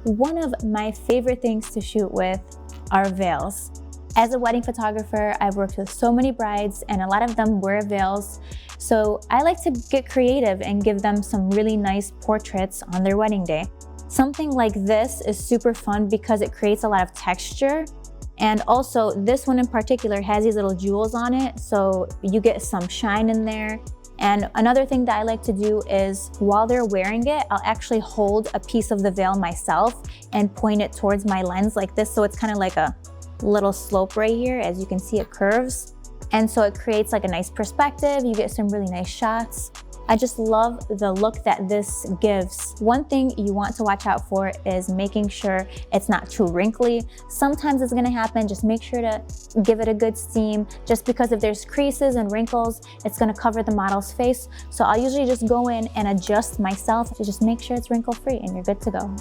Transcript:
One of my favorite things to shoot with are veils. As a wedding photographer, I've worked with so many brides and a lot of them wear veils. So I like to get creative and give them some really nice portraits on their wedding day. Something like this is super fun because it creates a lot of texture. And also this one in particular has these little jewels on it, so you get some shine in there. And another thing that I like to do is while they're wearing it, I'll actually hold a piece of the veil myself and point it towards my lens like this. So it's kind of like a little slope right here. As you can see, it curves. And so it creates like a nice perspective. You get some really nice shots. I just love the look that this gives. One thing you want to watch out for is making sure it's not too wrinkly. Sometimes it's gonna happen. Just make sure to give it a good steam. Just because if there's creases and wrinkles, it's gonna cover the model's face. So I'll usually just go in and adjust myself to just make sure it's wrinkle free and you're good to go.